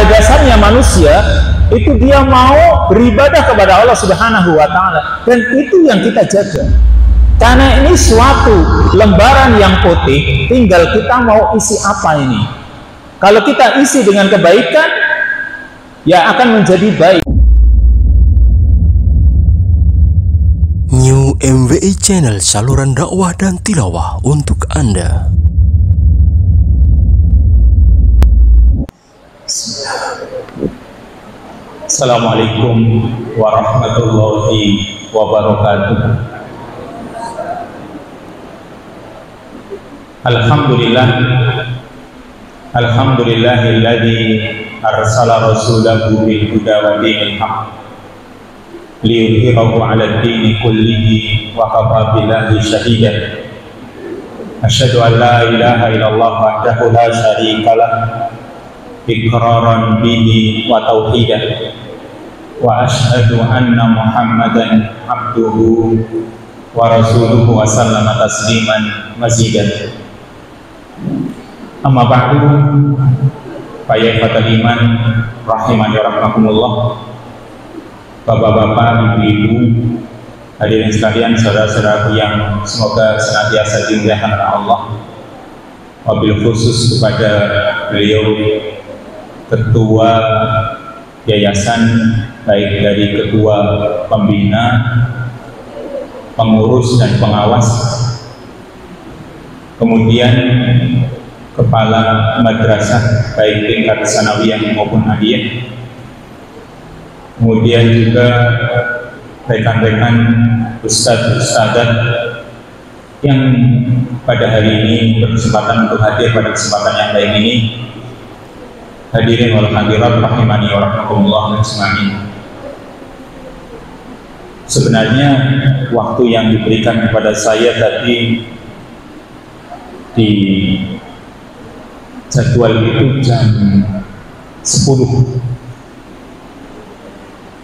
pada dasarnya manusia itu dia mau beribadah kepada Allah Subhanahu wa Ta'ala, dan itu yang kita jaga. Karena ini suatu lembaran yang putih, tinggal kita mau isi apa ini. Kalau kita isi dengan kebaikan, ya akan menjadi baik. New MWI Channel, saluran dakwah dan tilawah untuk Anda. Assalamualaikum warahmatullahi wabarakatuh. Alhamdulillahilladzi arsala rasulahu bil huda wa dinil haqq liyudhhirahu 'ala ad-dini kullihi wa kafa billahi shahidan. Asyhadu an la ilaha illallah wahdahu la syarika lah iqraran bihi wa tauhidan, wa asyhadu anna Muhammadan abduhu wa rasuluhu wa sallama tasliman mazidan. Amma ba'du, fa ya fatal iman rahimani wa rahmakumullah. Bapak-bapak, ibu-ibu, hadirin sekalian, saudara-saudaraku yang semoga senantiasa dimuliakan oleh Allah. Wabil khusus kepada beliau ketua yayasan, baik dari ketua pembina, pengurus dan pengawas, kemudian kepala madrasah baik tingkat sanawiyah maupun aliyah, kemudian juga rekan-rekan ustadz-ustadzat yang pada hari ini berkesempatan untuk hadir pada kesempatan yang baik ini. Hadirin wal hadirat rahimani wa rahmatullah ajmain. Sebenarnya waktu yang diberikan kepada saya tadi di jadwal itu jam 10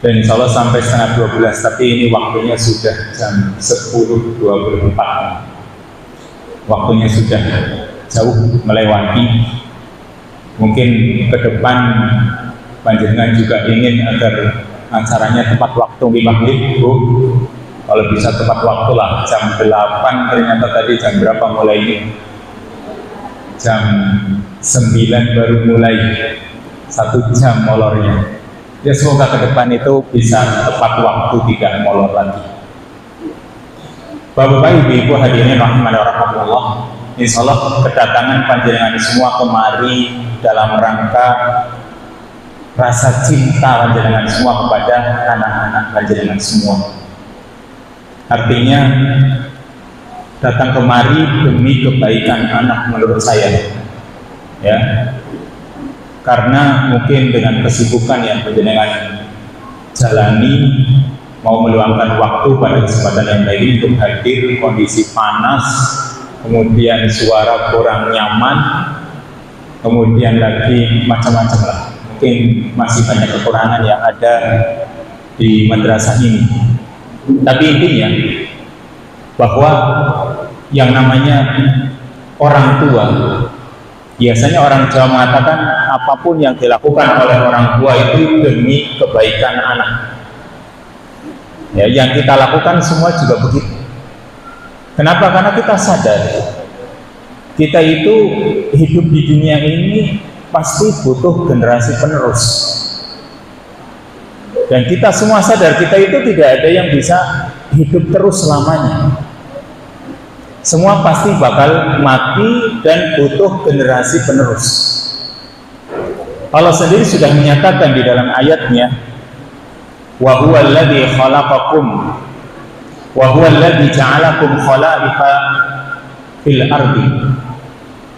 dan insya Allah sampai setengah 12, tapi ini waktunya sudah jam 10.24. Waktunya sudah jauh melewati. Mungkin ke depan panjenengan juga ingin agar acaranya tepat waktu 5 menit, Bu. Kalau bisa tepat waktu lah, jam 8 ternyata tadi jam berapa mulai ini? Jam 9 baru mulai, 1 jam molornya. Ya semoga ke depan itu bisa tepat waktu, tidak molor lagi. Bapak-bapak, ibu-ibu hadirin rahimani wa rahmatullah. Insya Allah kedatangan panjenengan semua kemari dalam rangka rasa cinta panjenengan semua kepada anak-anak panjenengan semua. Artinya datang kemari demi kebaikan anak menurut saya, ya. Karena mungkin dengan kesibukan yang panjenengan jalani, mau meluangkan waktu pada kesempatan yang baik ini untuk hadir, kondisi panas, kemudian suara kurang nyaman, kemudian lagi macam-macam lah. Mungkin masih banyak kekurangan yang ada di madrasah ini. Tapi intinya bahwa yang namanya orang tua, biasanya orang Jawa mengatakan apapun yang dilakukan oleh orang tua itu demi kebaikan anak. Ya, yang kita lakukan semua juga begitu. Kenapa? Karena kita sadar kita itu hidup di dunia ini pasti butuh generasi penerus, dan kita semua sadar kita itu tidak ada yang bisa hidup terus selamanya. Semua pasti bakal mati dan butuh generasi penerus. Allah sendiri sudah menyatakan di dalam ayatnya, wa huwa alladzi khalaqakum wa huwa alladzi ja'alakum khala'ifa fil ardi,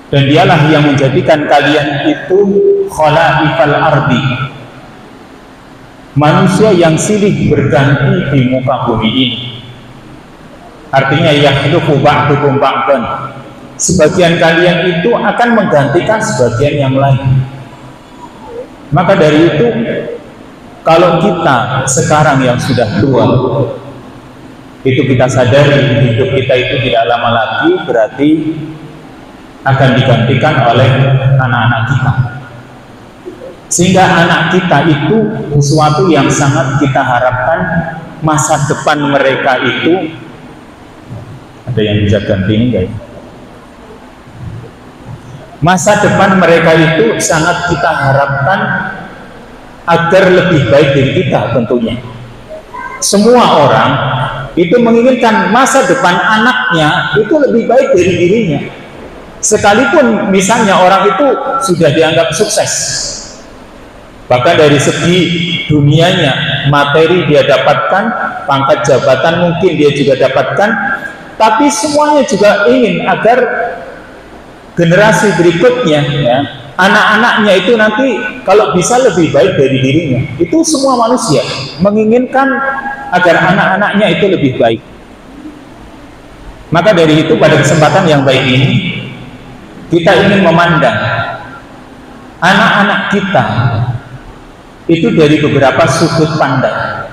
dan dialah yang menjadikan kalian itu khala'ifal ardi, manusia yang silih berganti di muka bumi ini. Artinya yakhluqu ba'dukum ba'dan, sebagian kalian itu akan menggantikan sebagian yang lain. Maka dari itu, kalau kita sekarang yang sudah tua itu kita sadari hidup kita itu tidak lama lagi, berarti akan digantikan oleh anak-anak kita. Sehingga anak kita itu sesuatu yang sangat kita harapkan. Masa depan mereka itu, ada yang bisa ganti ini enggak ya? Masa depan mereka itu sangat kita harapkan agar lebih baik dari kita tentunya. Semua orang itu menginginkan masa depan anaknya itu lebih baik dari dirinya. Sekalipun misalnya orang itu sudah dianggap sukses, bahkan dari segi dunianya, materi dia dapatkan, pangkat jabatan mungkin dia juga dapatkan, tapi semuanya juga ingin agar generasi berikutnya, ya, anak-anaknya itu nanti kalau bisa lebih baik dari dirinya. Itu semua manusia menginginkan agar anak-anaknya itu lebih baik. Maka dari itu pada kesempatan yang baik ini, kita ingin memandang anak-anak kita itu dari beberapa sudut pandang,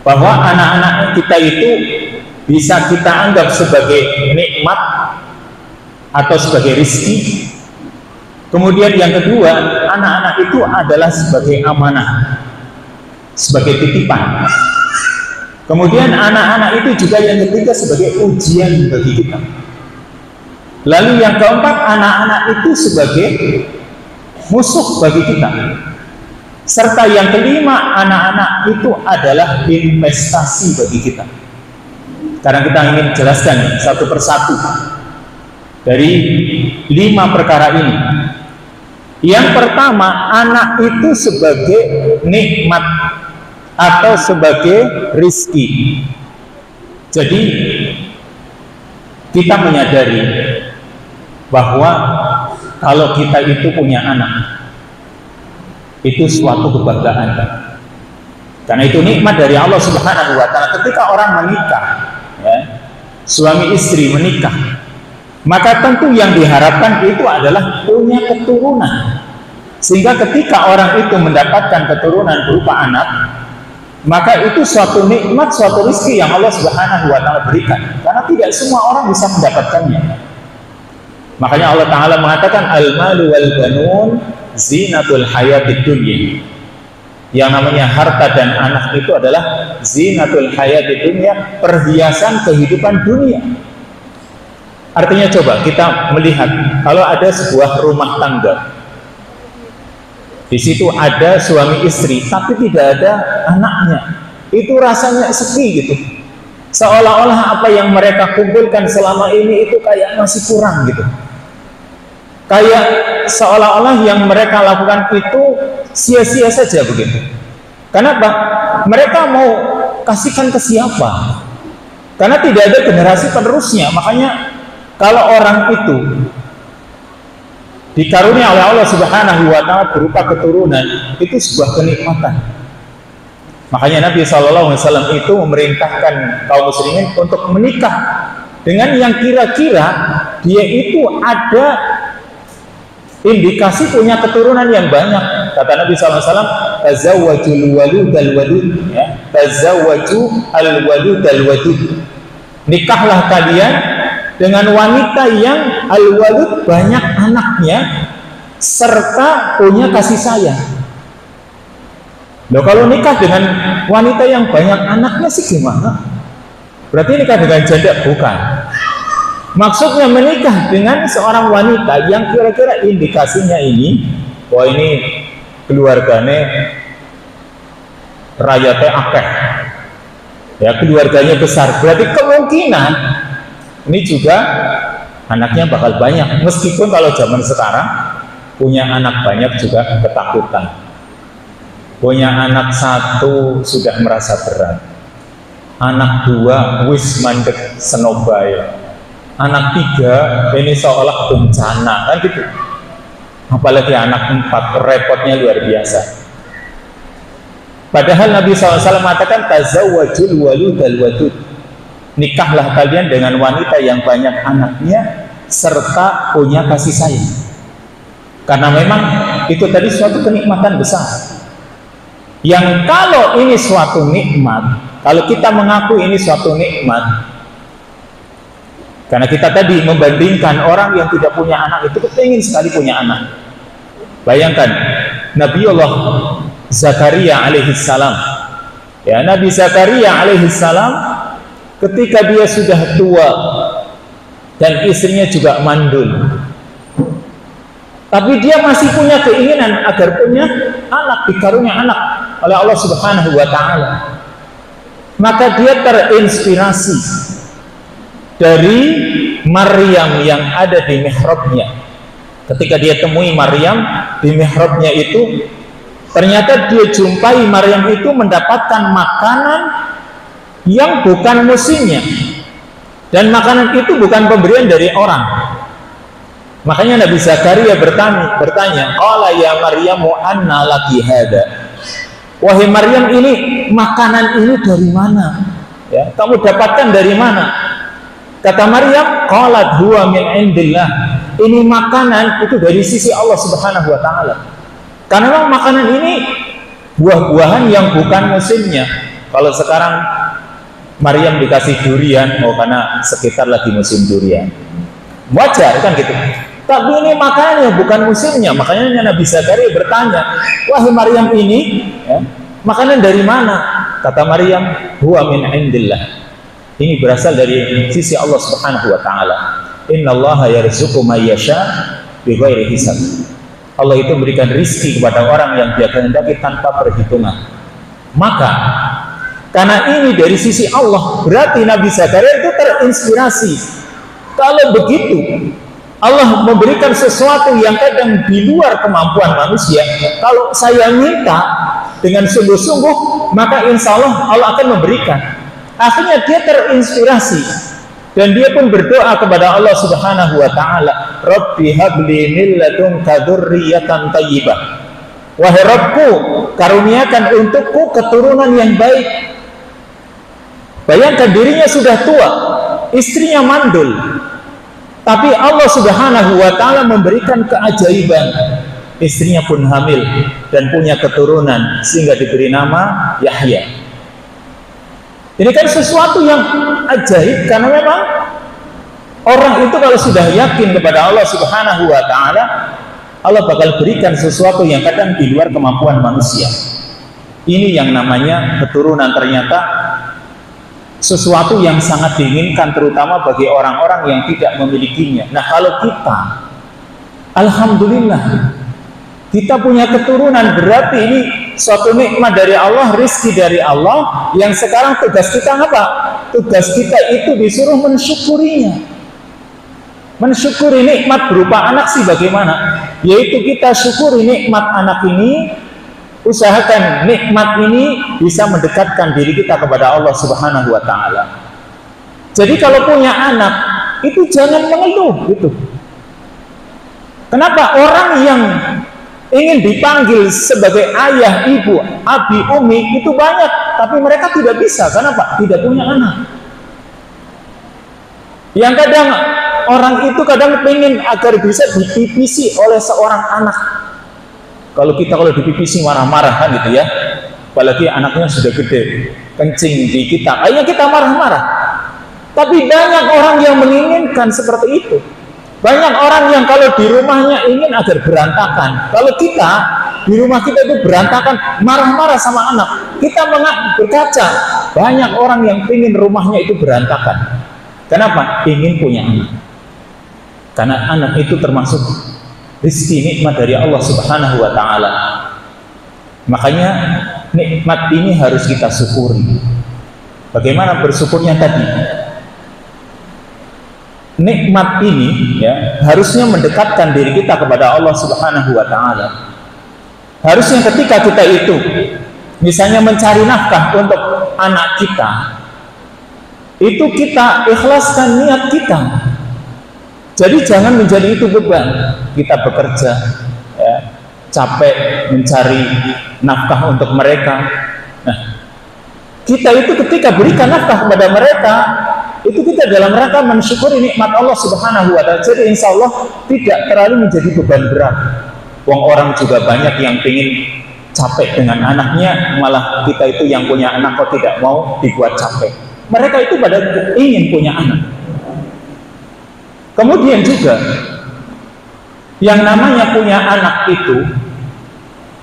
bahwa anak-anak kita itu bisa kita anggap sebagai nikmat atau sebagai rizki. Kemudian yang kedua, anak-anak itu adalah sebagai amanah, sebagai titipan. Kemudian anak-anak itu juga yang ketiga sebagai ujian bagi kita. Lalu yang keempat, anak-anak itu sebagai musuh bagi kita. Serta yang kelima, anak-anak itu adalah investasi bagi kita. Sekarang kita ingin jelaskan satu persatu dari 5 perkara ini. Yang pertama, anak itu sebagai nikmat atau sebagai rizki. Jadi kita menyadari bahwa kalau kita itu punya anak, itu suatu kebanggaan. Karena itu nikmat dari Allah Subhanahu wa Ta'ala. Ketika orang menikah, ya, suami istri menikah, maka tentu yang diharapkan itu adalah punya keturunan. Sehingga ketika orang itu mendapatkan keturunan berupa anak, maka itu suatu nikmat, suatu rezeki yang Allah Subhanahu wa Ta'ala berikan. Karena tidak semua orang bisa mendapatkannya. Makanya Allah Ta'ala mengatakan al-malu wal banun zinatul hayatid dunya. Yang namanya harta dan anak itu adalah zinatul hayatid dunya, perhiasan kehidupan dunia. Artinya coba kita melihat, kalau ada sebuah rumah tangga, di situ ada suami istri tapi tidak ada anaknya, itu rasanya sepi gitu. Seolah-olah apa yang mereka kumpulkan selama ini itu kayak masih kurang gitu. Kayak seolah-olah yang mereka lakukan itu sia-sia saja begitu. Kenapa? Mereka mau kasihkan ke siapa? Karena tidak ada generasi penerusnya. Makanya kalau orang itu dikarunia oleh Allah Subhanahu wa Ta'ala berupa keturunan, itu sebuah kenikmatan. Makanya Nabi SAW itu memerintahkan kaum muslimin untuk menikah dengan yang kira-kira dia itu ada indikasi punya keturunan yang banyak. Kata Nabi SAW, tazawwajul walud al-wadud, ya, tazawwaju al-walud al-wadud. Nikahlah kalian dengan wanita yang al-walud, banyak anaknya, serta punya kasih sayang. Loh, kalau nikah dengan wanita yang banyak anaknya sih gimana? Berarti nikah dengan janda? Bukan. Maksudnya menikah dengan seorang wanita yang kira-kira indikasinya ini, wah ini keluarganya rakyatnya akeh, ya keluarganya besar, berarti kemungkinan ini juga anaknya bakal banyak. Meskipun kalau zaman sekarang punya anak banyak juga ketakutan, punya anak 1 sudah merasa berat, anak 2 wis mandek senobaya, anak 3 ini seolah bencana, kan gitu. Apalagi anak 4, repotnya luar biasa. Padahal Nabi SAW mengatakan tazawwajul waludal wadud, nikahlah kalian dengan wanita yang banyak anaknya serta punya kasih sayang. Karena memang itu tadi suatu kenikmatan besar. Yang kalau ini suatu nikmat, kalau kita mengaku ini suatu nikmat, karena kita tadi membandingkan orang yang tidak punya anak itu kepingin sekali punya anak. Bayangkan Nabiullah Zakaria alaihissalam. Ya, Nabi Zakaria alaihissalam ketika dia sudah tua dan istrinya juga mandul, tapi dia masih punya keinginan agar punya anak, dikarunia anak oleh Allah Subhanahu wa taala. Maka dia terinspirasi dari Maryam yang ada di mihrabnya. Ketika dia temui Maryam di mihrabnya itu, ternyata dia jumpai Maryam itu mendapatkan makanan yang bukan musimnya, dan makanan itu bukan pemberian dari orang. Makanya Nabi Zakaria bertanya, "Qala ya Maryamu anna laki hada?" Wahai Maryam, ini makanan ini dari mana? Ya, kamu dapatkan dari mana? Kata Maryam, qalat huwa min indillah. Ini makanan itu dari sisi Allah Subhanahu wa taala. Karena memang makanan ini buah-buahan yang bukan musimnya. Kalau sekarang Maryam dikasih durian, karena sekitar lagi musim durian, wajar kan gitu. Tapi ini makanannya bukan musimnya. Makanya Nabi Zakaria bertanya, wahai Maryam, ini ya, makanan dari mana? Kata Maryam, huwa min indillah. Ini berasal dari sisi Allah Subhanahu wa taala. Innallaha yarzuqu may yasha bighairi hisab. Allah itu memberikan rizki kepada orang yang Dia kehendaki tanpa perhitungan. Maka karena ini dari sisi Allah, berarti Nabi Zakaria itu terinspirasi. Kalau begitu, Allah memberikan sesuatu yang kadang di luar kemampuan manusia. Kalau saya minta dengan sungguh-sungguh, maka insya Allah Allah akan memberikan. Akhirnya dia terinspirasi dan dia pun berdoa kepada Allah Subhanahu wa taala, Rabbi habli min ladunka dzurriyyatan thayyibah. Wahai Rabbku, karuniakan untukku keturunan yang baik. Bayangkan dirinya sudah tua, istrinya mandul, tapi Allah Subhanahu wa taala memberikan keajaiban. Istrinya pun hamil dan punya keturunan sehingga diberi nama Yahya. Ini kan sesuatu yang ajaib, karena memang orang itu kalau sudah yakin kepada Allah Subhanahu wa taala, Allah bakal berikan sesuatu yang kadang di luar kemampuan manusia. Ini yang namanya keturunan, ternyata sesuatu yang sangat diinginkan terutama bagi orang-orang yang tidak memilikinya. Nah, kalau kita alhamdulillah kita punya keturunan, berarti ini suatu nikmat dari Allah, rizki dari Allah, yang sekarang tugas kita apa? Tugas kita itu disuruh mensyukurinya. Mensyukuri nikmat berupa anak sih bagaimana? Yaitu kita syukuri nikmat anak ini, usahakan nikmat ini bisa mendekatkan diri kita kepada Allah Subhanahu wa taala. Jadi kalau punya anak itu jangan mengeluh gitu. Kenapa orang yang ingin dipanggil sebagai ayah, ibu, abi, umi itu banyak, tapi mereka tidak bisa. Kenapa? Tidak punya anak. Yang kadang orang itu kadang ingin agar bisa dipipisi oleh seorang anak. Kalau dipipisi marah-marah kan gitu ya, apalagi anaknya sudah gede, kencing di kita, akhirnya kita marah-marah. Tapi banyak orang yang menginginkan seperti itu. Banyak orang yang kalau di rumahnya ingin agar berantakan. Kalau kita di rumah kita itu berantakan, marah-marah sama anak, kita berkaca, banyak orang yang ingin rumahnya itu berantakan. Kenapa? Ingin punya anak. Karena anak itu termasuk rizki, nikmat dari Allah Subhanahu wa taala. Makanya nikmat ini harus kita syukuri. Bagaimana bersyukurnya tadi? Nikmat ini ya harusnya mendekatkan diri kita kepada Allah Subhanahu wa taala. Harusnya ketika kita itu misalnya mencari nafkah untuk anak kita, itu kita ikhlaskan niat kita. Jadi jangan menjadi itu beban. Kita bekerja ya, capek mencari nafkah untuk mereka. Nah, kita itu ketika berikan nafkah kepada mereka, itu kita dalam rangka mensyukuri nikmat Allah Subhanahu wa taala. Jadi insya Allah tidak terlalu menjadi beban berat. Wong orang juga banyak yang ingin capek dengan anaknya, malah kita itu yang punya anak kok tidak mau dibuat capek. Mereka itu pada ingin punya anak. Kemudian juga yang namanya punya anak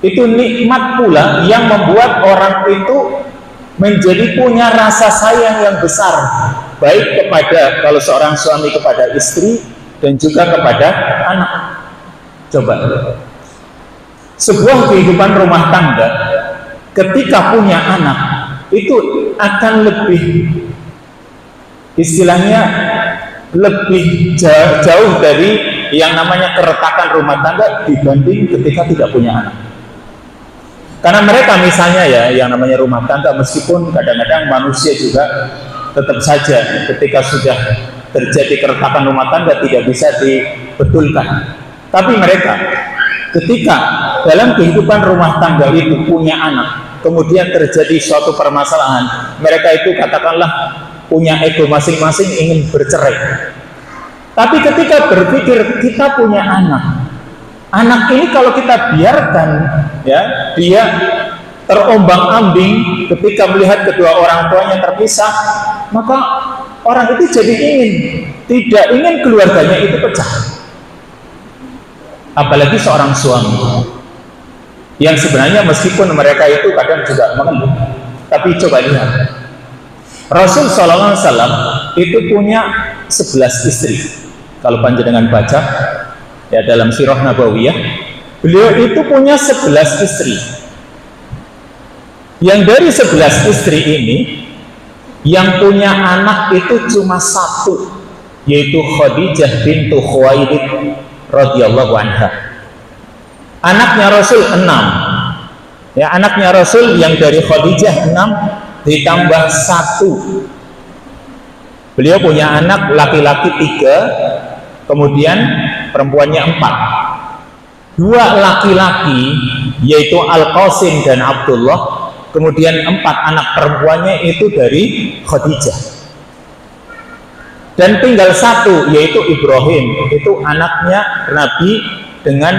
Itu nikmat pula yang membuat orang itu menjadi punya rasa sayang yang besar, baik kepada, kalau seorang suami kepada istri, dan juga kepada anak. Coba, sebuah kehidupan rumah tangga ketika punya anak itu akan lebih, istilahnya lebih jauh dari yang namanya keretakan rumah tangga dibanding ketika tidak punya anak. Karena mereka misalnya ya, yang namanya rumah tangga, meskipun kadang-kadang manusia juga tetap saja ketika sudah terjadi keretakan rumah tangga tidak bisa dibetulkan. Tapi mereka ketika dalam kehidupan rumah tangga itu punya anak, kemudian terjadi suatu permasalahan, mereka itu katakanlah punya ego masing-masing, ingin bercerai. Tapi ketika berpikir kita punya anak, anak ini kalau kita biarkan ya, dia terombang-ambing ketika melihat kedua orang tuanya terpisah, maka orang itu jadi tidak ingin keluarganya itu pecah. Apalagi seorang suami yang sebenarnya meskipun mereka itu kadang juga mengeluh, tapi coba lihat, Rasul SAW itu punya 11 istri. Kalau panjenengan baca ya dalam Sirah Nabawiyah, beliau itu punya 11 istri. Yang dari 11 istri ini, yang punya anak itu cuma satu, yaitu Khadijah bintu Khuwailid radhiyallahu anha. Anaknya Rasul 6. Ya, anaknya Rasul yang dari Khadijah 6 ditambah 1. Beliau punya anak laki-laki 3, kemudian perempuannya 4. 2 laki-laki yaitu Al-Qasim dan Abdullah, kemudian 4 anak perempuannya itu dari Khadijah. Dan tinggal 1 yaitu Ibrahim, itu anaknya Nabi dengan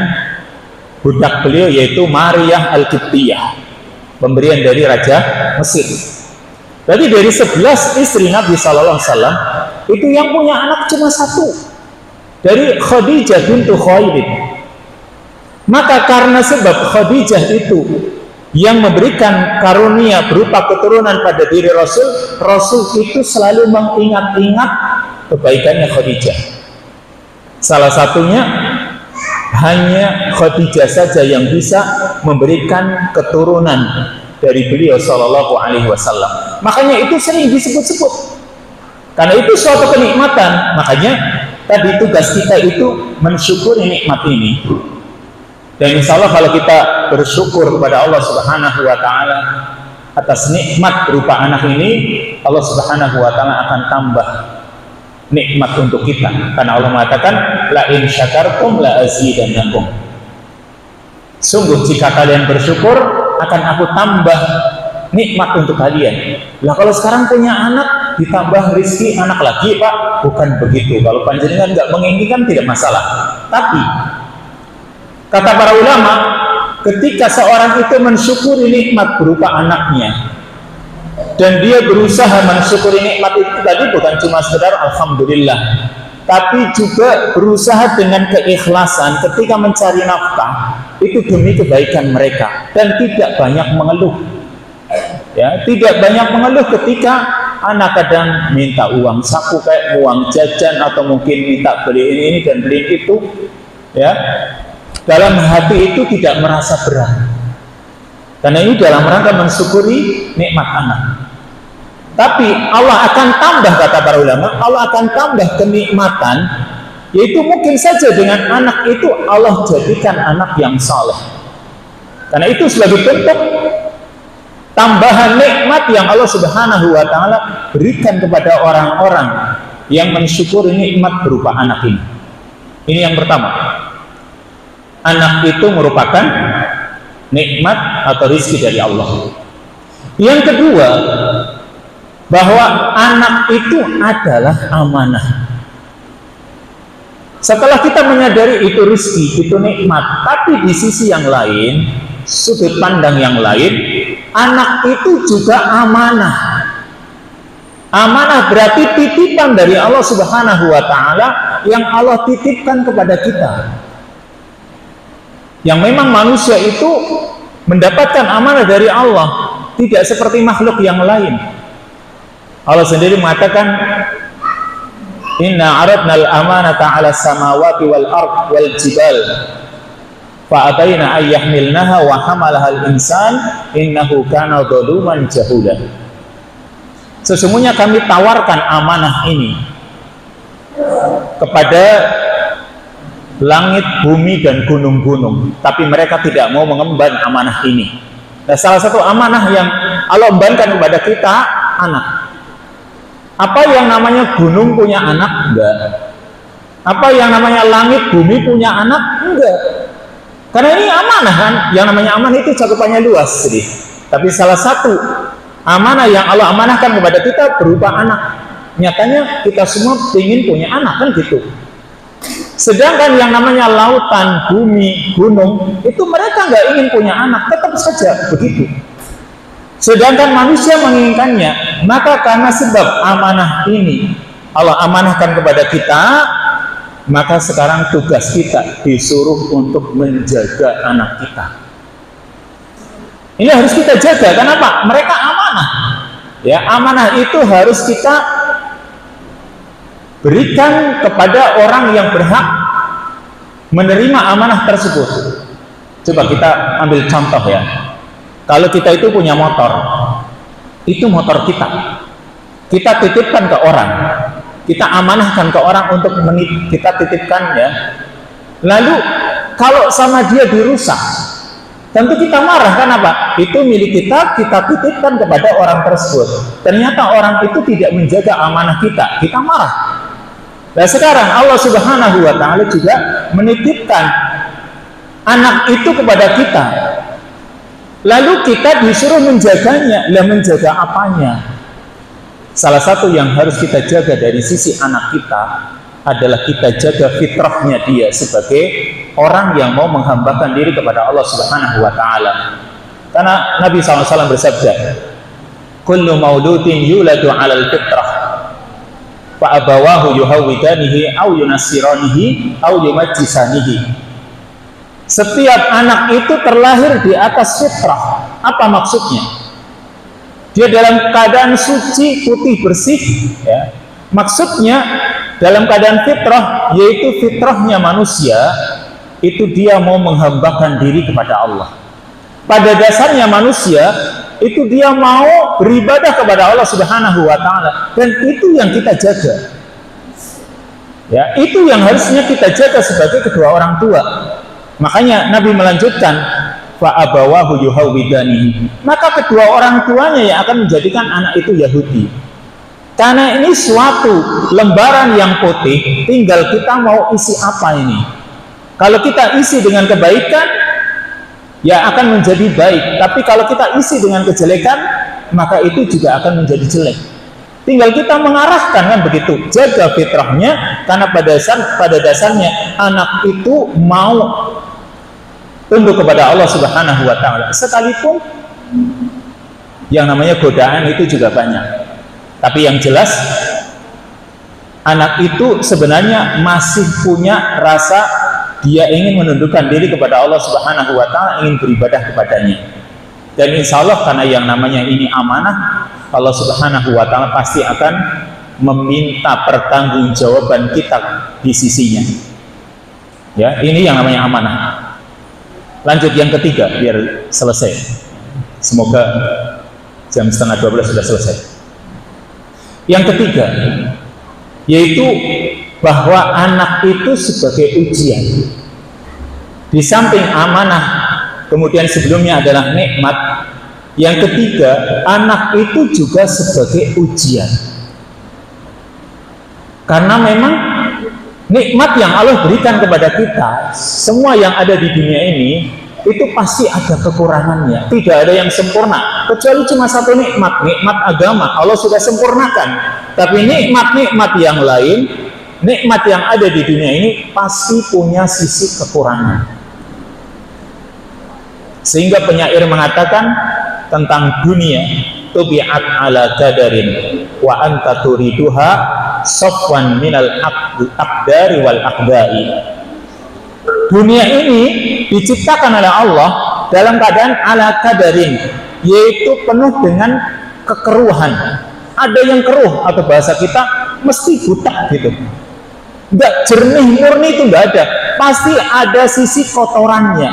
budak beliau yaitu Maryah Al-Qibtiyah, pemberian dari Raja Mesir. Jadi dari 11 istri Nabi SAW itu yang punya anak cuma 1, dari Khadijah bintu Khuwailid. Maka karena sebab Khadijah itu yang memberikan karunia berupa keturunan pada diri Rasul, Rasul itu selalu mengingat-ingat kebaikannya Khadijah. Salah satunya hanya Khadijah saja yang bisa memberikan keturunan dari beliau Shallallahu Alaihi Wasallam. Makanya itu sering disebut-sebut. Karena itu suatu kenikmatan. Makanya tadi tugas kita itu mensyukuri nikmat ini. Dan insya Allah kalau kita bersyukur kepada Allah Subhanahu Wa Taala atas nikmat berupa anak ini, Allah Subhanahu Wa Taala akan tambah nikmat untuk kita. Karena Allah mengatakan, la in syakartum la azidannakum. Sungguh jika kalian bersyukur, akan aku tambah nikmat untuk kalian. Lah kalau sekarang punya anak ditambah rezeki anak lagi, Pak, bukan begitu. Kalau panjenengan nggak menginginkan tidak masalah. Tapi kata para ulama, ketika seorang itu mensyukuri nikmat berupa anaknya dan dia berusaha mensyukuri nikmat itu tadi bukan cuma sekedar alhamdulillah, tapi juga berusaha dengan keikhlasan ketika mencari nafkah itu demi kebaikan mereka dan tidak banyak mengeluh. Ya, tidak banyak mengeluh ketika anak kadang minta uang saku kayak uang jajan atau mungkin minta beli ini dan beli itu, ya. Dalam hati itu tidak merasa berat. Karena ini dalam rangka mensyukuri nikmat anak. Tapi Allah akan tambah, kata para ulama, Allah akan tambah kenikmatan, yaitu mungkin saja dengan anak itu Allah jadikan anak yang saleh. Karena itu sebagai bentuk tambahan nikmat yang Allah Subhanahu Wa Taala berikan kepada orang-orang yang mensyukuri nikmat berupa anak ini. Ini yang pertama. Anak itu merupakan nikmat atau rezeki dari Allah. Yang kedua, bahwa anak itu adalah amanah. Setelah kita menyadari itu rezeki, itu nikmat, tapi di sisi yang lain, sudut pandang yang lain, anak itu juga amanah. Amanah berarti titipan dari Allah Subhanahu Wa Taala yang Allah titipkan kepada kita. Yang memang manusia itu mendapatkan amanah dari Allah, tidak seperti makhluk yang lain. Allah sendiri mengatakan, inna aradna al-amanata 'ala samawati wal ard wal jibal fa abaina ay yahmilnaha wa hamalaha al-insan innahu kana zaluman jahula. Sesungguhnya kami tawarkan amanah ini kepada langit, bumi, dan gunung-gunung, tapi mereka tidak mau mengemban amanah ini. Nah, salah satu amanah yang Allah embankan kepada kita, anak. Apa yang namanya gunung punya anak? Enggak. Apa yang namanya langit, bumi punya anak? Enggak. Karena ini amanah kan? Yang namanya amanah itu cakupannya luas. Tapi salah satu amanah yang Allah amanahkan kepada kita berupa anak. Nyatanya kita semua ingin punya anak kan gitu. Sedangkan yang namanya lautan, bumi, gunung, itu mereka nggak ingin punya anak, tetap saja begitu. Sedangkan manusia menginginkannya, maka karena sebab amanah ini Allah amanahkan kepada kita, maka sekarang tugas kita disuruh untuk menjaga anak kita. Ini harus kita jaga, kenapa? Mereka amanah. Ya, amanah itu harus kita berikan kepada orang yang berhak menerima amanah tersebut. Coba kita ambil contoh ya. Kalau kita itu punya motor, itu motor kita titipkan ke orang, kita amanahkan ke orang untuk kita titipkan ya. Lalu kalau sama dia dirusak, tentu kita marah kan apa? Itu milik kita titipkan kepada orang tersebut. Ternyata orang itu tidak menjaga amanah kita marah. Nah sekarang Allah Subhanahu wa Ta'ala juga menitipkan anak itu kepada kita. Lalu kita disuruh menjaganya. Lah menjaga apanya? Salah satu yang harus kita jaga dari sisi anak kita adalah kita jaga fitrahnya dia sebagai orang yang mau menghambakan diri kepada Allah Subhanahu wa Ta'ala. Karena Nabi SAW bersabda, kullu mauludin yuladu 'alal fitrah fa abawahu yuhawwidanihi aw yunassiranihi aw yumajjisanihi. Setiap anak itu terlahir di atas fitrah. Apa maksudnya? Dia dalam keadaan suci, putih, bersih ya. Maksudnya dalam keadaan fitrah, yaitu fitrahnya manusia itu dia mau menghambakan diri kepada Allah. Pada dasarnya manusia itu dia mau beribadah kepada Allah Subhanahu wa Ta'ala, dan itu yang kita jaga. Ya, itu yang harusnya kita jaga sebagai kedua orang tua. Makanya Nabi melanjutkan, fa abawahu yuhawwidanihi. Maka kedua orang tuanya yang akan menjadikan anak itu Yahudi. Karena ini suatu lembaran yang putih, tinggal kita mau isi apa ini. Kalau kita isi dengan kebaikan, ya akan menjadi baik. Tapi kalau kita isi dengan kejelekan, maka itu juga akan menjadi jelek. Tinggal kita mengarahkan kan begitu. Jaga fitrahnya, karena pada dasarnya anak itu mau tunduk kepada Allah Subhanahu wa Ta'ala. Sekalipun yang namanya godaan itu juga banyak. Tapi yang jelas anak itu sebenarnya masih punya rasa dia ingin menundukkan diri kepada Allah Subhanahu wa Ta'ala, ingin beribadah kepadanya. Dan insya Allah karena yang namanya ini amanah, Allah Subhanahu wa Ta'ala pasti akan meminta pertanggungjawaban kita di sisinya. Ya, ini yang namanya amanah. Lanjut yang ketiga biar selesai. Semoga jam 11:30 sudah selesai. Yang ketiga yaitu bahwa anak itu sebagai ujian. Di samping amanah, kemudian sebelumnya adalah nikmat. Yang ketiga, anak itu juga sebagai ujian. Karena memang nikmat yang Allah berikan kepada kita, semua yang ada di dunia ini itu pasti ada kekurangannya. Tidak ada yang sempurna, kecuali cuma satu nikmat, nikmat agama. Allah sudah sempurnakan. Tapi nikmat-nikmat yang lain, nikmat yang ada di dunia ini pasti punya sisi kekurangan. Sehingga penyair mengatakan tentang dunia, tubi'at ala qadarin wa anta turiduha safwan minal aqdari wal aqdai. Dunia ini diciptakan oleh Allah dalam keadaan ala kadarin, yaitu penuh dengan kekeruhan. Ada yang keruh, atau bahasa kita mesti buta gitu, nggak jernih murni, itu nggak ada, pasti ada sisi kotorannya.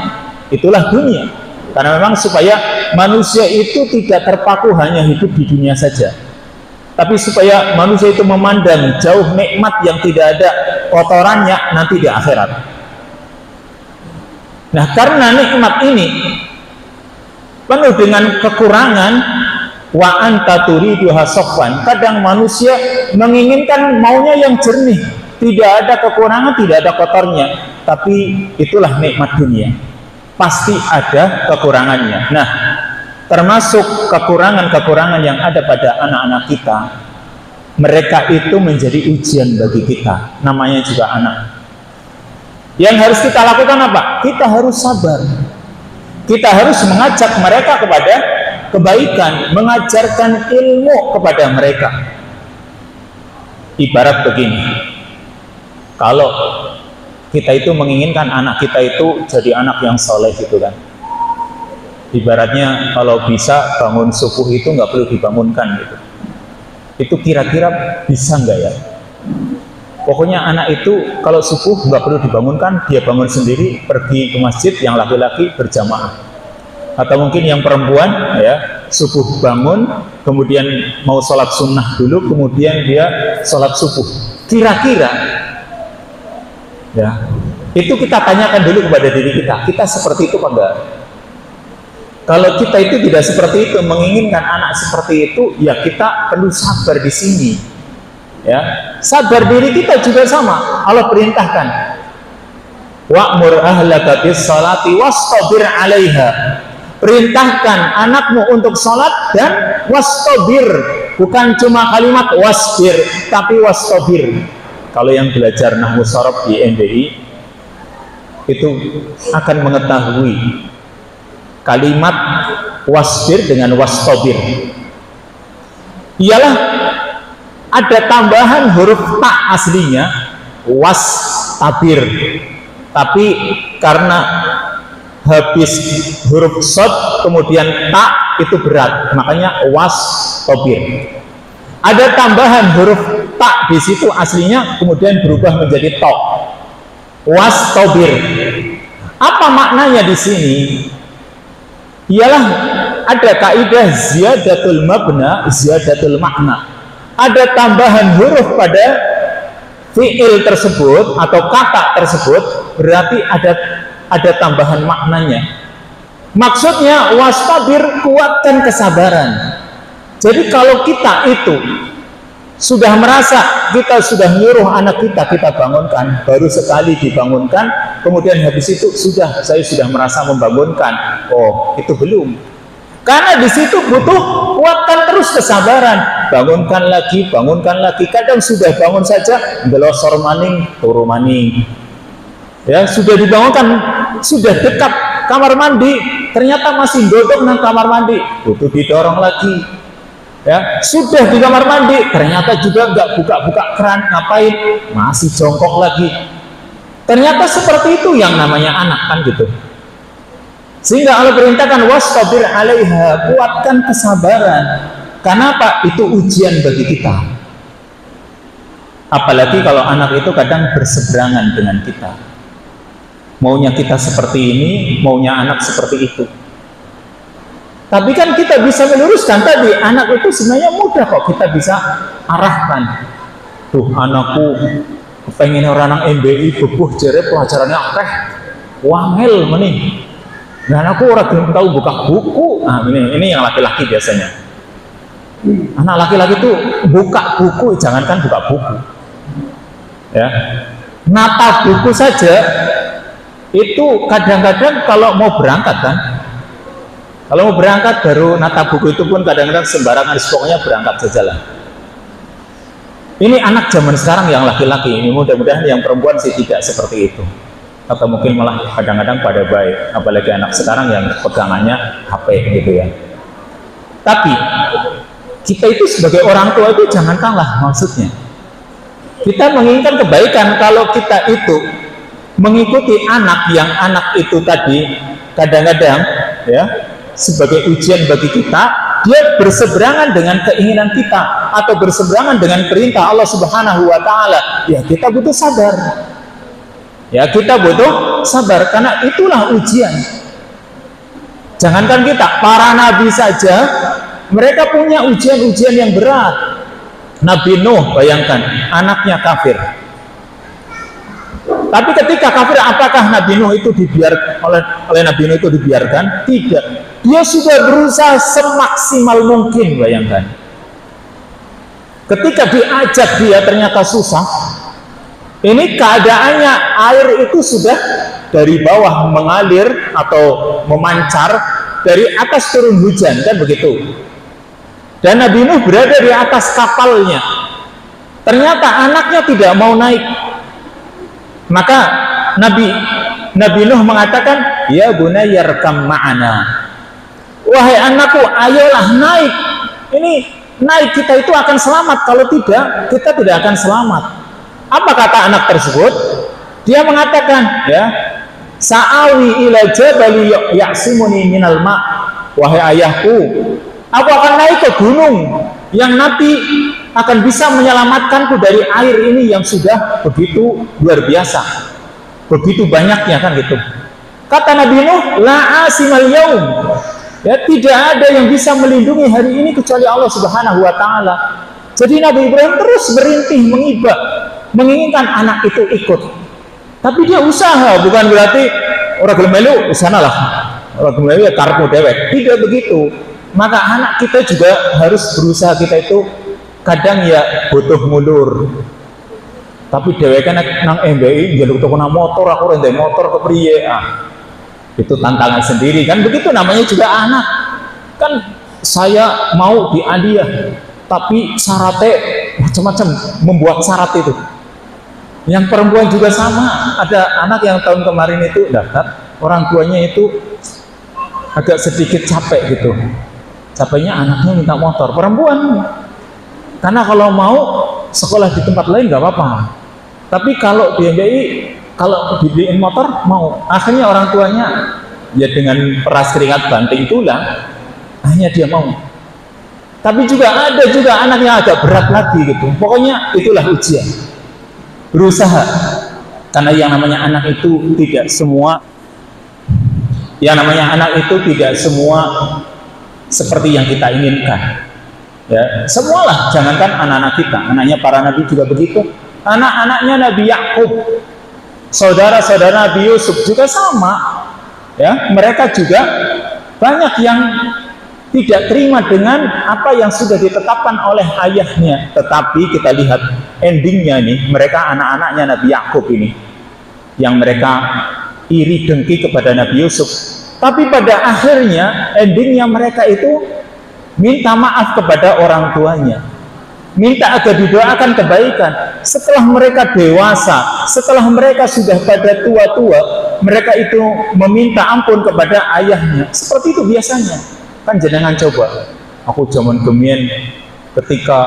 Itulah dunia, karena memang supaya manusia itu tidak terpaku hanya hidup di dunia saja, tapi supaya manusia itu memandang jauh nikmat yang tidak ada kotorannya nanti di akhirat. Nah, karena nikmat ini penuh dengan kekurangan, wa anta turiduha sofwan, kadang manusia menginginkan maunya yang jernih, tidak ada kekurangan, tidak ada kotornya. Tapi itulah nikmat dunia, pasti ada kekurangannya. Nah, termasuk kekurangan-kekurangan yang ada pada anak-anak kita, mereka itu menjadi ujian bagi kita, namanya juga anak. Yang harus kita lakukan apa? Kita harus sabar, kita harus mengajak mereka kepada kebaikan, mengajarkan ilmu kepada mereka. Ibarat begini, kalau kita itu menginginkan anak kita itu jadi anak yang soleh gitu kan, ibaratnya kalau bisa bangun subuh itu nggak perlu dibangunkan gitu. Itu kira-kira bisa nggak ya? Pokoknya anak itu kalau subuh nggak perlu dibangunkan, dia bangun sendiri, pergi ke masjid, yang laki-laki berjamaah, atau mungkin yang perempuan ya subuh bangun, kemudian mau sholat sunnah dulu, kemudian dia sholat subuh. Kira-kira ya, itu kita tanyakan dulu kepada diri kita, kita seperti itu apa enggak? Kalau kita itu tidak seperti itu, menginginkan anak seperti itu, ya kita perlu sabar di sini. Ya, sabar diri kita juga sama. Allah perintahkan, wa'mur ahlaka bis-sholati wastabir 'alaiha. Perintahkan anakmu untuk sholat dan wastabir, bukan cuma kalimat wasbir, tapi wastabir. Kalau yang belajar nahwu sharaf di MBI itu akan mengetahui kalimat wasbir dengan wastabir ialah ada tambahan huruf ta aslinya wastabir, tapi karena habis huruf shad kemudian ta itu berat, makanya wastabir. Ada tambahan huruf ta di situ aslinya kemudian berubah menjadi to, wastabir. Apa maknanya di sini? Ialah ada kaidah ziyadatul mabna, ziyadatul makna. Ada tambahan huruf pada fiil tersebut atau kata tersebut, berarti ada tambahan maknanya. Maksudnya wastabir, kuatkan kesabaran. Jadi kalau kita itu sudah merasa kita sudah nyuruh anak kita bangunkan, baru sekali dibangunkan, kemudian habis itu saya sudah merasa membangunkan, oh itu belum. Karena di situ butuh kuatkan terus kesabaran, bangunkan lagi, kadang sudah bangun saja belosor maning, turu maning. Ya, sudah dibangunkan, sudah dekat kamar mandi, ternyata masih duduk nang kamar mandi, butuh didorong lagi. Ya, sudah di kamar mandi, ternyata juga nggak buka-buka keran, ngapain? Masih jongkok lagi. Ternyata seperti itu yang namanya anak kan gitu. Sehingga Allah perintahkan wastabir 'alaiha, kuatkan kesabaran. Kenapa? Itu ujian bagi kita. Apalagi kalau anak itu kadang berseberangan dengan kita. Maunya kita seperti ini, maunya anak seperti itu. Tapi kan kita bisa meluruskan tadi, anak itu sebenarnya mudah kok kita bisa arahkan. Tuh anakku pengen orang MBI bebuh jere pelajarannya akeh, wangel menih. Nah, aku orang belum tahu buka buku. Nah, ini yang laki-laki biasanya. Anak laki-laki tuh buka buku, jangankan buka buku. Ya, nata buku saja itu kadang-kadang kalau mau berangkat kan. Kalau mau berangkat baru nata buku itu pun kadang-kadang sembarangan, pokoknya berangkat saja lah. Ini anak zaman sekarang yang laki-laki, ini mudah-mudahan yang perempuan sih tidak seperti itu. Atau mungkin malah kadang-kadang pada baik, apalagi anak sekarang yang pegangannya HP gitu ya. Tapi kita itu sebagai orang tua itu jangan kalah, maksudnya kita menginginkan kebaikan. Kalau kita itu mengikuti anak yang anak itu tadi kadang-kadang ya sebagai ujian bagi kita, dia berseberangan dengan keinginan kita atau berseberangan dengan perintah Allah Subhanahu wa taala, ya kita butuh sabar. Ya, kita butuh sabar karena itulah ujian. Jangankan kita, para nabi saja mereka punya ujian-ujian yang berat. Nabi Nuh, bayangkan, anaknya kafir. Tapi ketika kafir, apakah Nabi Nuh itu dibiarkan oleh Nabi Nuh itu dibiarkan? Tidak. Dia sudah berusaha semaksimal mungkin, bayangkan. Ketika diajak dia ternyata susah. Ini keadaannya air itu sudah dari bawah mengalir atau memancar, dari atas turun hujan, kan begitu. Dan Nabi Nuh berada di atas kapalnya. Ternyata anaknya tidak mau naik. Maka Nabi Nuh mengatakan, ya bunayya yarkam ma'ana. Wahai anakku, ayolah naik. Ini naik, kita itu akan selamat. Kalau tidak, kita tidak akan selamat. Apa kata anak tersebut? Dia mengatakan, ya, sa'awi ila jabali ya'simuni minal ma'. Wahai ayahku, aku akan naik ke gunung yang nanti akan bisa menyelamatkanku dari air ini yang sudah begitu luar biasa, begitu banyaknya, kan gitu. Kata Nabi Nuh, la asimal yaum. Ya, tidak ada yang bisa melindungi hari ini kecuali Allah Subhanahu wa taala. Jadi Nabi Ibrahim terus berintih mengiba, menginginkan anak itu ikut. Tapi dia usaha, bukan berarti orang gelem melu sanalah. Orang gelem melu ya karepmu dewek. Tidak begitu. Maka anak kita juga harus berusaha, kita itu kadang ya butuh mulur. Tapi dheweke nang MBI njaluk toko motor, aku rendeng motor kepriye. Itu tantangan sendiri, kan begitu namanya juga anak. Kan saya mau diadiah, tapi syaratnya macam-macam, membuat syarat itu. Yang perempuan juga sama, ada anak yang tahun kemarin itu daftar, orang tuanya itu agak sedikit capek gitu. Capeknya anaknya minta motor, perempuan. Karena kalau mau sekolah di tempat lain nggak apa-apa. Tapi kalau di MBI, kalau dibeliin motor mau. Akhirnya orang tuanya ya dengan peras keringat banting tulang, akhirnya dia mau. Tapi juga ada juga anak yang agak berat lagi gitu. Pokoknya itulah ujian. Berusaha. Karena yang namanya anak itu tidak semua seperti yang kita inginkan. Ya, semualah, jangankan anak-anak kita, anaknya para nabi juga begitu. Anak-anaknya Nabi Yakub, saudara-saudara Nabi Yusuf juga sama. Ya, mereka juga banyak yang tidak terima dengan apa yang sudah ditetapkan oleh ayahnya. Tetapi kita lihat endingnya nih, mereka anak-anaknya Nabi Yakub ini, yang mereka iri dengki kepada Nabi Yusuf. Tapi pada akhirnya endingnya mereka itu minta maaf kepada orang tuanya, minta agar didoakan kebaikan. Setelah mereka dewasa, setelah mereka sudah pada tua-tua, mereka itu meminta ampun kepada ayahnya. Seperti itu biasanya. Kan jenengan coba, aku zaman gemien ketika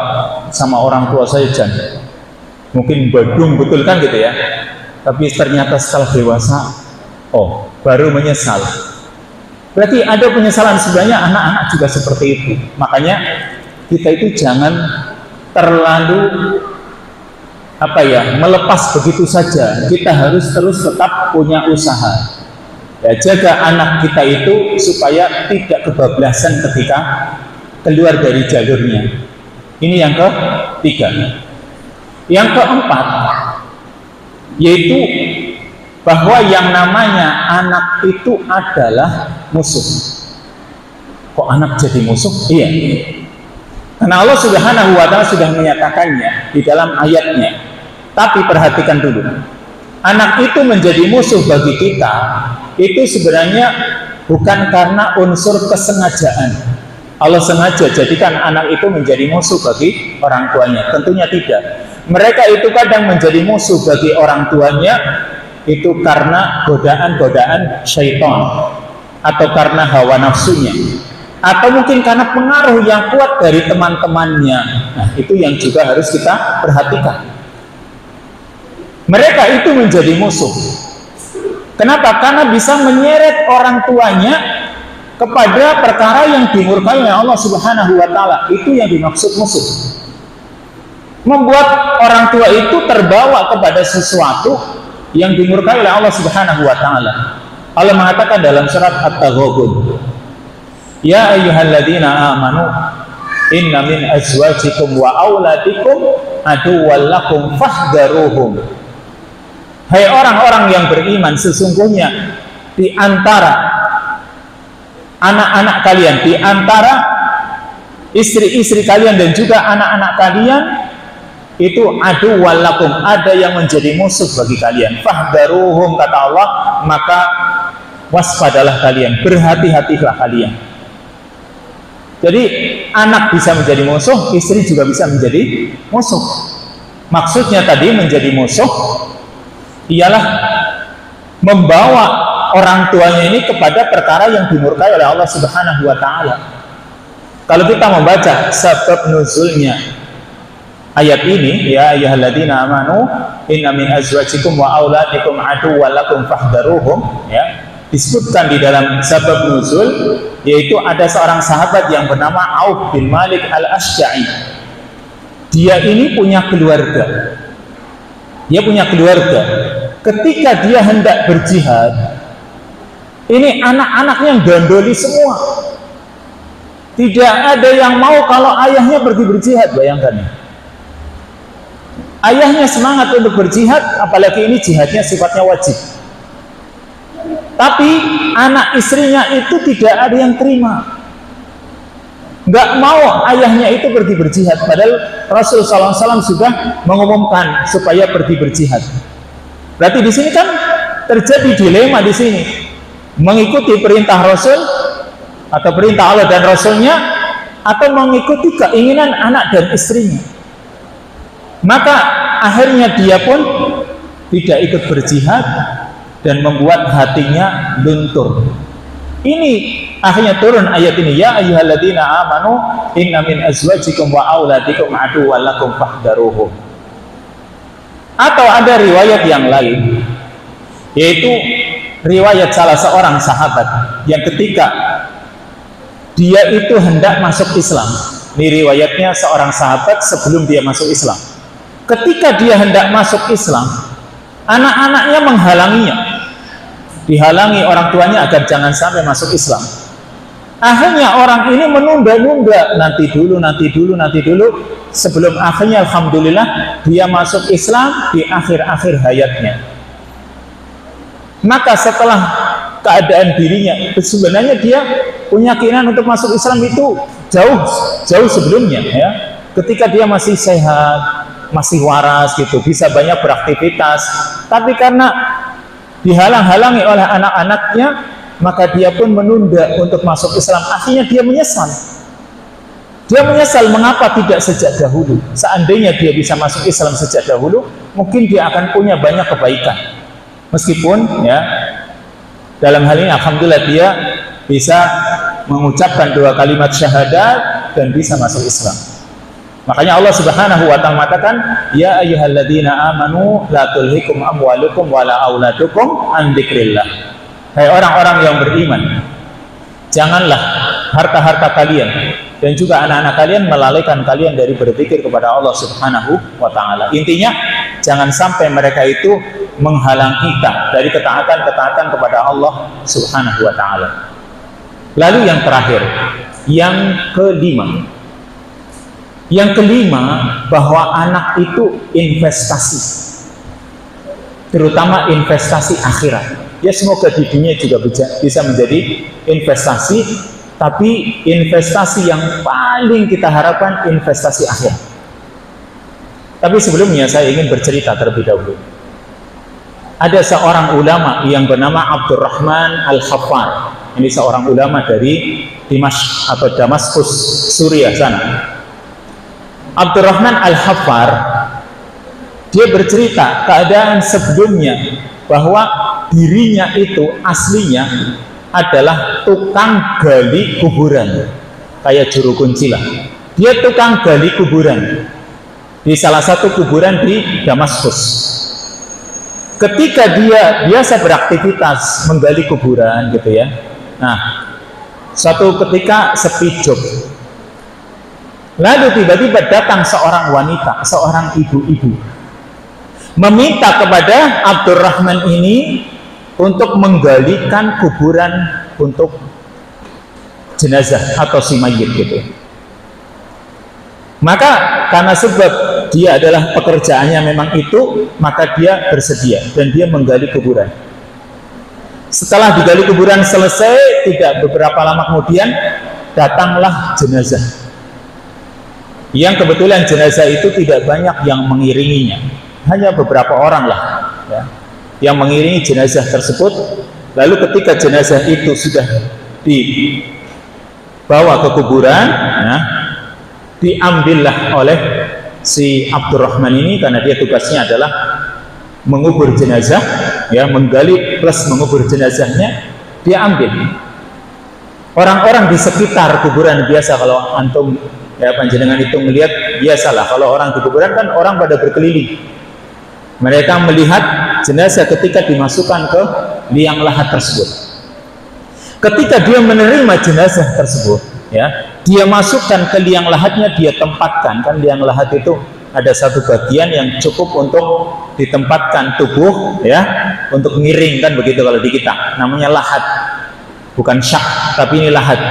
sama orang tua saya jan, mungkin badung betul kan gitu ya. Tapi ternyata setelah dewasa, oh baru menyesal. Berarti ada penyesalan. Sebenarnya anak-anak juga seperti itu. Makanya kita itu jangan terlalu melepas begitu saja. Kita harus terus tetap punya usaha. Ya, jaga anak kita itu supaya tidak kebablasan ketika keluar dari jalurnya. Ini yang ketiga. Yang keempat, yaitu bahwa yang namanya anak itu adalah musuh. Kok anak jadi musuh? Iya. Karena Allah Subhanahu wa taala sudah menyatakannya di dalam ayatnya. Tapi perhatikan dulu. Anak itu menjadi musuh bagi kita itu sebenarnya bukan karena unsur kesengajaan. Allah sengaja jadikan anak itu menjadi musuh bagi orang tuanya. Tentunya tidak. Mereka itu kadang menjadi musuh bagi orang tuanya itu karena godaan-godaan syaitan, atau karena hawa nafsunya, atau mungkin karena pengaruh yang kuat dari teman-temannya. Nah, itu yang juga harus kita perhatikan. Mereka itu menjadi musuh Kenapa? Karena bisa menyeret orang tuanya kepada perkara yang dimurkai oleh Allah Subhanahu wa taala. Itu yang dimaksud musuh. Membuat orang tua itu terbawa kepada sesuatu yang dimurkai oleh Allah Subhanahu wa taala. Allah mengatakan dalam surat At-Taghabun, "Ya ayyuhalladzina amanu inna min azwajikum wa auladikum aduwwan lakum fahdharuhum." Hai orang-orang yang beriman, sesungguhnya di antara anak-anak kalian, di antara istri-istri kalian dan juga anak-anak kalian itu aduwwan lakum, ada yang menjadi musuh bagi kalian. Fahdharuhum, kata Allah, maka waspadalah kalian, berhati-hatilah kalian. Jadi anak bisa menjadi musuh, istri juga bisa menjadi musuh. Maksudnya tadi menjadi musuh ialah membawa orang tuanya ini kepada perkara yang dimurkai oleh Allah Subhanahu wa taala. Kalau kita membaca sebab nuzulnya ayat ini, ya ayyuhalladzina amanu inna min azwajikum wa auladikum aduwwan lakum fahdharuhum, ya, disebutkan di dalam sebab nuzul, yaitu ada seorang sahabat yang bernama Auf bin Malik al-Ashja'i. Dia ini punya keluarga. Dia punya keluarga. Ketika dia hendak berjihad, ini anak-anaknya gandoli semua. Tidak ada yang mau kalau ayahnya pergi berjihad, bayangkan. Ayahnya semangat untuk berjihad, apalagi ini jihadnya sifatnya wajib. Tapi anak istrinya itu tidak ada yang terima. Nggak mau ayahnya itu pergi berjihad, padahal Rasul SAW sudah mengumumkan supaya pergi berjihad. Berarti di sini kan terjadi dilema di sini, mengikuti perintah Rasul atau perintah Allah dan Rasulnya, atau mengikuti keinginan anak dan istrinya. Maka akhirnya dia pun tidak ikut berjihad dan membuat hatinya luntur. Ini akhirnya turun ayat ini, ya ayyuhalladzina amanu inna min azwajikum wa auladikum aduwwan lakum fahdharuhum. Atau ada riwayat yang lain, yaitu riwayat salah seorang sahabat yang ketika dia itu hendak masuk Islam. Ini riwayatnya seorang sahabat sebelum dia masuk Islam. Ketika dia hendak masuk Islam, anak-anaknya menghalanginya, dihalangi orang tuanya agar jangan sampai masuk Islam. Akhirnya orang ini menunda-nunda, nanti dulu, sebelum akhirnya alhamdulillah dia masuk Islam di akhir-akhir hayatnya. Maka setelah keadaan dirinya, sebenarnya dia punya keinginan untuk masuk Islam itu jauh sebelumnya, ya. Ketika dia masih sehat, masih waras gitu, bisa banyak beraktivitas, tapi karena dihalang-halangi oleh anak-anaknya, maka dia pun menunda untuk masuk Islam. Akhirnya dia menyesal. Dia menyesal mengapa tidak sejak dahulu. Seandainya dia bisa masuk Islam sejak dahulu, mungkin dia akan punya banyak kebaikan. Meskipun ya dalam hal ini alhamdulillah dia bisa mengucapkan 2 kalimat syahadat dan bisa masuk Islam. Makanya Allah Subhanahu wa taala mengatakan, ya ayyuhalladzina amanu la tulhikum amwalukum wala auladukum an dzikrillah. Hai orang-orang yang beriman, janganlah harta-harta kalian dan juga anak-anak kalian melalaikan kalian dari berzikir kepada Allah Subhanahu wa taala. Intinya jangan sampai mereka itu menghalang kita dari ketaatan-ketaatan kepada Allah Subhanahu wa taala. Lalu yang terakhir, yang kelima. Yang kelima, bahwa anak itu investasi, terutama investasi akhirat. Ya semoga di dunia juga bisa menjadi investasi, tapi investasi yang paling kita harapkan investasi akhirat. Tapi sebelumnya saya ingin bercerita terlebih dahulu. Ada seorang ulama yang bernama Abdurrahman Al-Khaffar. Ini seorang ulama dari Dimashq atau Damaskus, Suriah sana. Abdurrahman Al-Khaffar, dia bercerita keadaan sebelumnya bahwa dirinya itu aslinya adalah tukang gali kuburan, kayak juru kunci lah. Dia tukang gali kuburan di salah satu kuburan di Damaskus. ketika dia biasa beraktivitas menggali kuburan gitu ya. Nah, suatu ketika sepi job. Lalu tiba-tiba datang seorang wanita, seorang ibu-ibu, meminta kepada Abdurrahman ini untuk menggalikan kuburan untuk jenazah atau si mayit gitu. Maka karena sebab dia adalah pekerjaannya memang itu, maka dia bersedia dan dia menggali kuburan. Setelah digali kuburan selesai, tidak beberapa lama kemudian datanglah jenazah. Yang kebetulan jenazah itu tidak banyak yang mengiringinya, hanya beberapa orang lah ya, yang mengiringi jenazah tersebut. Lalu ketika jenazah itu sudah dibawa ke kuburan, ya, diambillah oleh si Abdurrahman ini, karena dia tugasnya adalah mengubur jenazah, ya, menggali plus mengubur jenazahnya, dia ambil. Orang-orang di sekitar kuburan biasa, kalau antum ya panjenengan itu melihat, biasalah kalau orang di kuburan kan orang pada berkeliling. Mereka melihat jenazah ketika dimasukkan ke liang lahat tersebut. Ketika dia menerima jenazah tersebut, ya, dia masukkan ke liang lahatnya, dia tempatkan. Kan liang lahat itu ada satu bagian yang cukup untuk ditempatkan tubuh, ya, untuk miring, kan begitu kalau di kita. Namanya lahat, bukan syak, tapi ini lahat.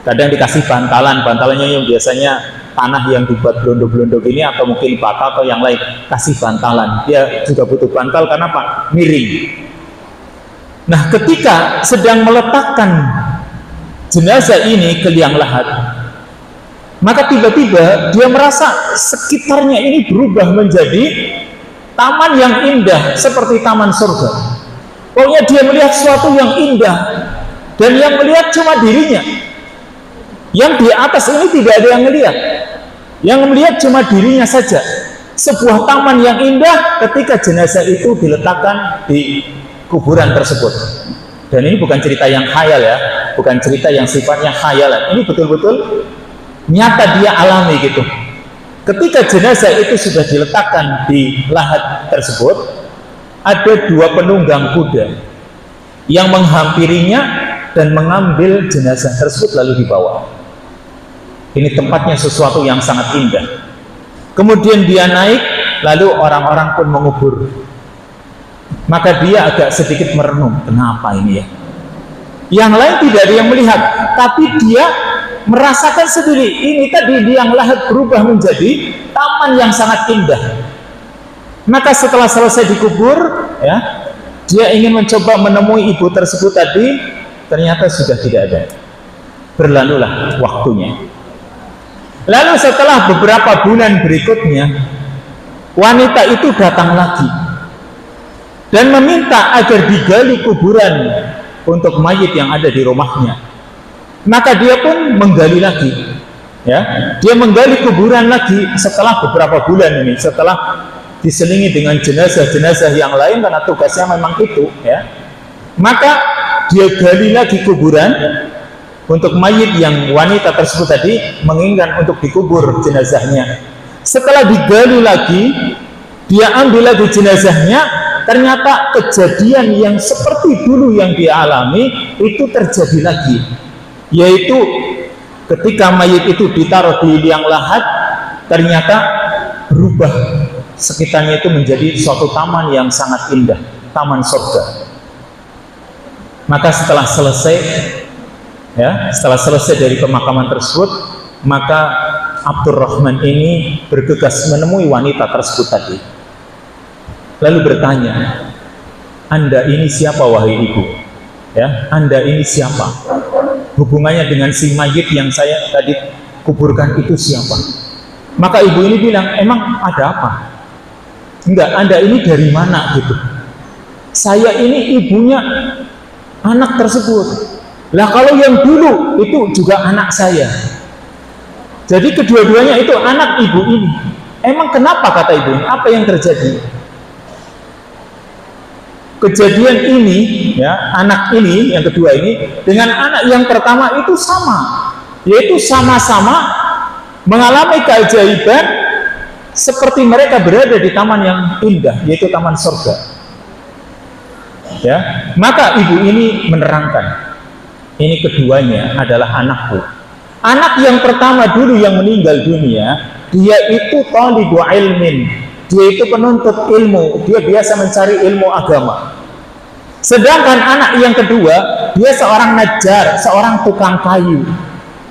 Kadang dikasih bantalan, bantalannya yang biasanya tanah yang dibuat belondok-belondok ini, atau mungkin bata atau yang lain, kasih bantalan. Dia juga butuh bantal, karena apa? Miring. Nah, ketika sedang meletakkan jenazah ini ke liang lahat, maka tiba-tiba dia merasa sekitarnya ini berubah menjadi taman yang indah, seperti taman surga. Pokoknya dia melihat sesuatu yang indah, dan yang melihat cuma dirinya. Yang di atas ini tidak ada yang melihat. Yang melihat cuma dirinya saja. Sebuah taman yang indah ketika jenazah itu diletakkan di kuburan tersebut. Dan ini bukan cerita yang khayal ya, bukan cerita yang sifatnya khayalan. Ini betul-betul nyata dia alami gitu. Ketika jenazah itu sudah diletakkan di lahat tersebut, ada dua penunggang kuda yang menghampirinya dan mengambil jenazah tersebut lalu dibawa. Ini tempatnya sesuatu yang sangat indah. Kemudian dia naik, lalu orang-orang pun mengubur. Maka dia agak sedikit merenung, kenapa ini ya? Yang lain tidak ada yang melihat, tapi dia merasakan sendiri. Ini tadi liang lahat berubah menjadi taman yang sangat indah. Maka setelah selesai dikubur, ya, dia ingin mencoba menemui ibu tersebut tadi, ternyata sudah tidak ada. Berlalulah waktunya. Lalu setelah beberapa bulan berikutnya, wanita itu datang lagi dan meminta agar digali kuburan untuk mayit yang ada di rumahnya. Maka dia pun menggali lagi, ya, dia menggali kuburan lagi setelah beberapa bulan ini, setelah diselingi dengan jenazah-jenazah yang lain, karena tugasnya memang itu, ya. Maka dia gali lagi kuburan untuk mayit yang wanita tersebut tadi menginginkan untuk dikubur jenazahnya. Setelah digali lagi, dia ambil lagi jenazahnya. Ternyata kejadian yang seperti dulu yang dia alami itu terjadi lagi, yaitu ketika mayit itu ditaruh di liang lahat, ternyata berubah sekitarnya itu menjadi suatu taman yang sangat indah, taman surga. Maka setelah selesai, ya, setelah selesai dari pemakaman tersebut, maka Abdurrahman ini bergegas menemui wanita tersebut tadi, lalu bertanya, Anda ini siapa wahai ibu? Ya, Anda ini siapa? Hubungannya dengan si mayit yang saya tadi kuburkan itu siapa? Maka ibu ini bilang, emang ada apa? Enggak, Anda ini dari mana gitu? Saya ini ibunya anak tersebut. Lah kalau yang dulu itu juga anak saya. Jadi kedua-duanya itu anak ibu ini. Emang kenapa kata ibu ini? Apa yang terjadi? Kejadian ini, ya, anak ini yang kedua ini dengan anak yang pertama itu sama, yaitu sama-sama mengalami keajaiban, seperti mereka berada di taman yang indah, yaitu taman surga. Ya, maka ibu ini menerangkan, ini keduanya adalah anakku. Anak yang pertama dulu yang meninggal dunia, dia itu thalibu ilmin, dia itu penuntut ilmu, dia biasa mencari ilmu agama. Sedangkan anak yang kedua, dia seorang najjar, seorang tukang kayu,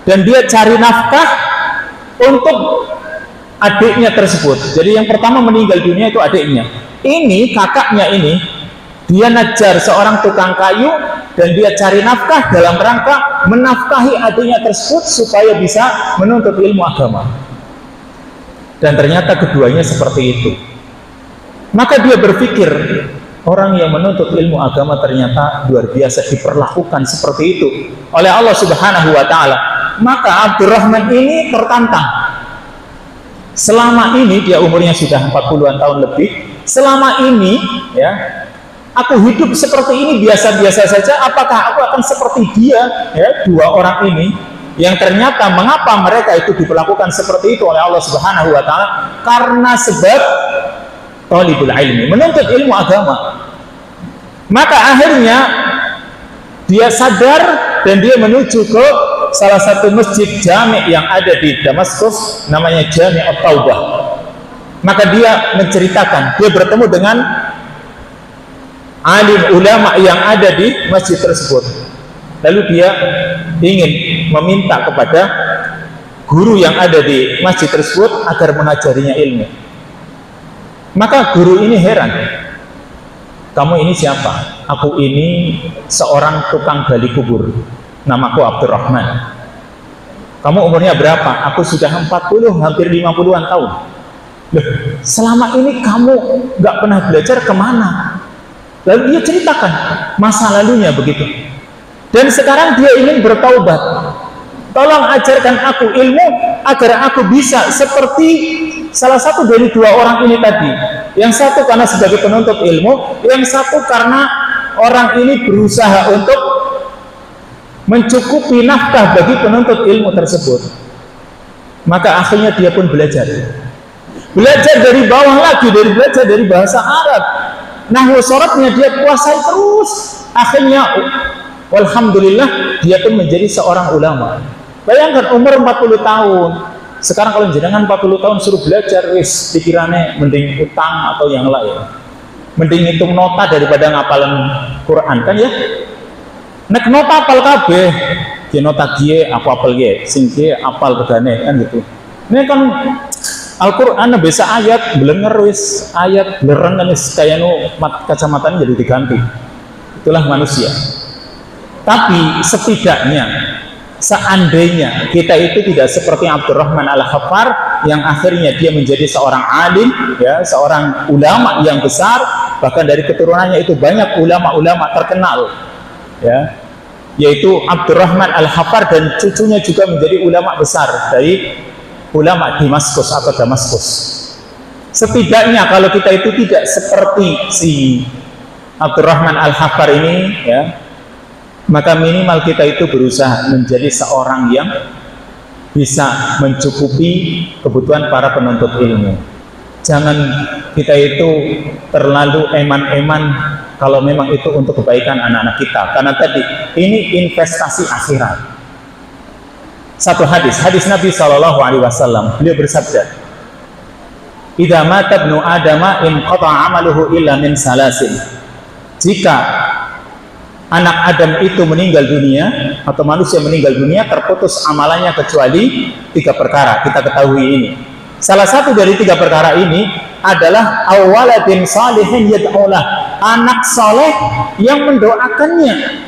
dan dia cari nafkah untuk adiknya tersebut. Jadi yang pertama meninggal dunia itu adiknya. Ini kakaknya ini, dia najjar, seorang tukang kayu, dan dia cari nafkah dalam rangka menafkahi adiknya tersebut supaya bisa menuntut ilmu agama. Dan ternyata keduanya seperti itu. Maka dia berpikir, orang yang menuntut ilmu agama ternyata luar biasa diperlakukan seperti itu oleh Allah Subhanahu wa Ta'ala. Maka Abdurrahman ini tertantang. Selama ini dia umurnya sudah 40-an tahun lebih. Selama ini ya, aku hidup seperti ini biasa-biasa saja. Apakah aku akan seperti dia, ya, dua orang ini yang ternyata mengapa mereka itu diperlakukan seperti itu oleh Allah Subhanahu wa Ta'ala? Karena sebab thalibul ilmi, menuntut ilmu agama. Maka akhirnya dia sadar dan dia menuju ke salah satu masjid jami' yang ada di Damaskus, namanya Jami' At-Taubah. Maka dia menceritakan, dia bertemu dengan alim ulama yang ada di masjid tersebut. Lalu dia ingin meminta kepada guru yang ada di masjid tersebut agar mengajarinya ilmu. Maka guru ini heran, kamu ini siapa? Aku ini seorang tukang gali kubur, namaku Abdurrahman. Kamu umurnya berapa? Aku sudah 40, hampir 50-an tahun. Loh, selama ini kamu gak pernah belajar kemana? Lalu dia ceritakan masa lalunya begitu. Dan sekarang dia ingin bertaubat. Tolong ajarkan aku ilmu agar aku bisa seperti salah satu dari dua orang ini tadi. Yang satu karena sebagai penuntut ilmu, yang satu karena orang ini berusaha untuk mencukupi nafkah bagi penuntut ilmu tersebut. Maka akhirnya dia pun belajar. Belajar dari bawah lagi, belajar dari bahasa Arab. Nahwu sorotnya dia kuasai terus. Akhirnya alhamdulillah dia pun menjadi seorang ulama. Bayangkan umur 40 tahun. Sekarang kalau jenengan 40 tahun suruh belajar, wis pikirannya mending utang atau yang lain. Mending hitung nota daripada ngapalan Quran kan ya. Nek nota apal kabeh, ki nota gie apa apal gie, sing gie apal regane kan gitu. Ini kan Al-Qur'an biasa ayat blenger wis, ayat blereng kan wis kaya nu kacamatanya jadi diganti. Itulah manusia. Tapi setidaknya seandainya kita itu tidak seperti Abdurrahman Al-Khaffar yang akhirnya dia menjadi seorang alim, ya, seorang ulama yang besar, bahkan dari keturunannya itu banyak ulama-ulama terkenal, ya, yaitu Abdurrahman Al-Khaffar dan cucunya juga menjadi ulama besar dari ulama Damaskus atau Damaskus. Setidaknya kalau kita itu tidak seperti si Abdurrahman Al-Khaffar ini, ya, maka minimal kita itu berusaha menjadi seorang yang bisa mencukupi kebutuhan para penuntut ilmu. Jangan kita itu terlalu eman-eman kalau memang itu untuk kebaikan anak-anak kita, karena tadi ini investasi akhirat. Satu hadis Nabi SAW, beliau bersabda, "Idza mata ibnu Adama in qata'a amaluhu illa min salasin." Jika anak Adam itu meninggal dunia atau manusia meninggal dunia, terputus amalannya kecuali 3 perkara. Kita ketahui ini. Salah satu dari 3 perkara ini adalah awaladin salihin yad'ulah, anak saleh yang mendoakannya.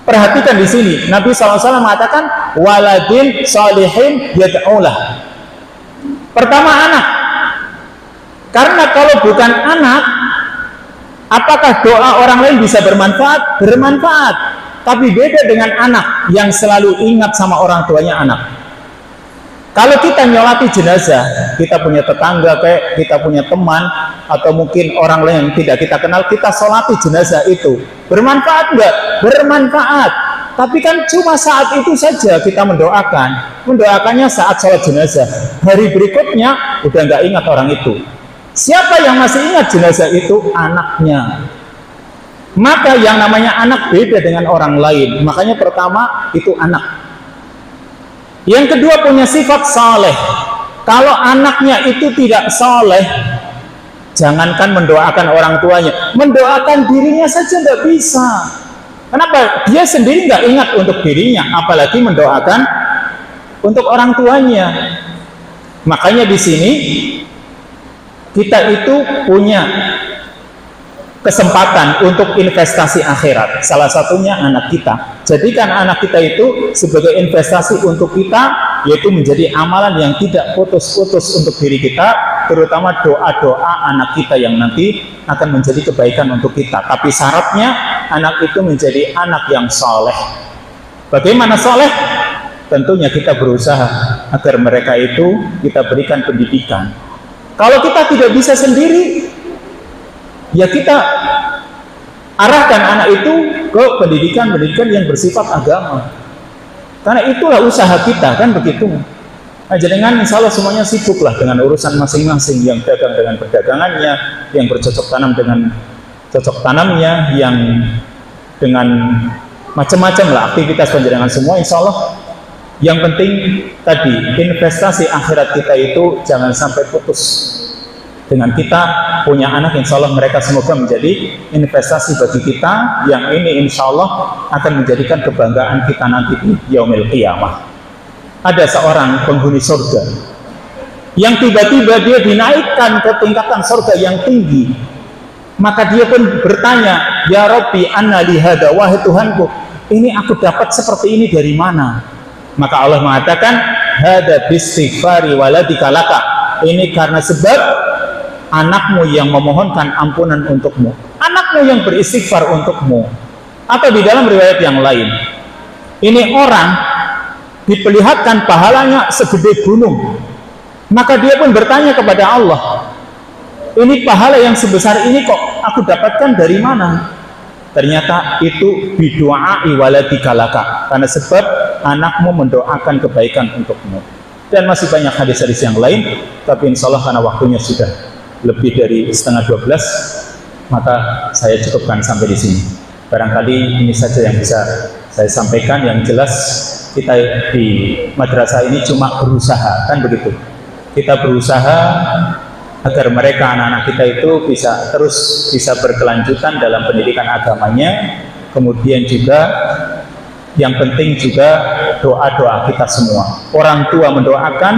Perhatikan di sini, Nabi SAW mengatakan waladin salihin yad'ulah. Pertama anak. Karena kalau bukan anak, apakah doa orang lain bisa bermanfaat? Bermanfaat. Tapi beda dengan anak yang selalu ingat sama orang tuanya anak. Kalau kita nyolati jenazah, kita punya tetangga, kayak kita punya teman, atau mungkin orang lain yang tidak kita kenal, kita solati jenazah itu. Bermanfaat enggak? Bermanfaat. tapi kan cuma saat itu saja kita mendoakannya saat sholat jenazah. Hari berikutnya udah nggak ingat orang itu. Siapa yang masih ingat jenazah itu? Anaknya. Maka yang namanya anak beda dengan orang lain. Makanya pertama itu anak. Yang kedua punya sifat saleh. Kalau anaknya itu tidak saleh, jangankan mendoakan orang tuanya, mendoakan dirinya saja nggak bisa. Kenapa? Dia sendiri nggak ingat untuk dirinya, apalagi mendoakan untuk orang tuanya. Makanya di sini kita itu punya kesempatan untuk investasi akhirat. Salah satunya anak kita. Jadikan anak kita itu sebagai investasi untuk kita, yaitu menjadi amalan yang tidak putus-putus untuk diri kita, terutama doa-doa anak kita yang nanti akan menjadi kebaikan untuk kita. Tapi syaratnya anak itu menjadi anak yang soleh. Bagaimana soleh? Tentunya kita berusaha agar mereka itu kita berikan pendidikan. Kalau kita tidak bisa sendiri, ya kita arahkan anak itu ke pendidikan yang bersifat agama. Karena itulah usaha kita, kan begitu. Nah, jangan insya Allah semuanya sibuklah dengan urusan masing-masing, yang dagang dengan perdagangannya, yang bercocok tanam dengan cocok tanamnya, yang dengan macam-macam lah aktivitas panjenengan semua. Insya Allah yang penting tadi investasi akhirat kita itu jangan sampai putus. Dengan kita punya anak, insya Allah mereka semoga menjadi investasi bagi kita, yang ini insya Allah akan menjadikan kebanggaan kita nanti di yaumil qiyamah. Ada seorang penghuni surga yang tiba-tiba dia dinaikkan ke tingkatan surga yang tinggi, maka dia pun bertanya, ya Rabbi anna li hada, wahai Tuhanku, ini aku dapat seperti ini dari mana? Maka Allah mengatakan, hada bistighfari waladika laka, ini karena sebab anakmu yang memohonkan ampunan untukmu, anakmu yang beristighfar untukmu. Atau di dalam riwayat yang lain, ini orang diperlihatkan pahalanya segede gunung, maka dia pun bertanya kepada Allah, ini pahala yang sebesar ini kok aku dapatkan dari mana? Ternyata itu bidu'ai waladika laka, karena sebab anakmu mendoakan kebaikan untukmu. Dan masih banyak hadis-hadis yang lain, tapi insya Allah karena waktunya sudah lebih dari 11:30, maka saya cukupkan sampai di sini. Barangkali ini saja yang bisa saya sampaikan. Yang jelas kita di madrasah ini cuma berusaha, kan begitu. Kita berusaha agar mereka, anak-anak kita itu bisa berkelanjutan dalam pendidikan agamanya. Kemudian juga yang penting juga doa-doa kita semua. Orang tua mendoakan,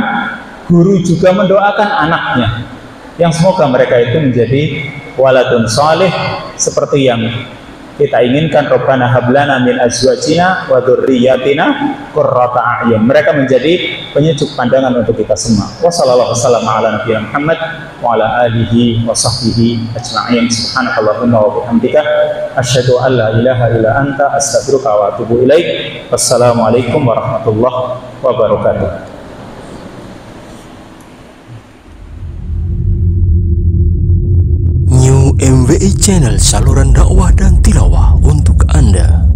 guru juga mendoakan anaknya, yang semoga mereka itu menjadi waladun salih seperti yang kita inginkan. Rabbana hablana min azwajina wa dzurriyyatina qurrata a'yun. Mereka menjadi penyejuk pandangan untuk kita semua. Wassallallahu wasallam ala nabiyina Muhammad wa ala alihi wa sahbihi ajma'in. Subhanakallahumma wa bihamdika asyhadu an la ilaha illa anta astaghfiruka wa atubu ilaik. Wassalamualaikum warahmatullahi wabarakatuh. MWI Channel, saluran dakwah dan tilawah untuk Anda.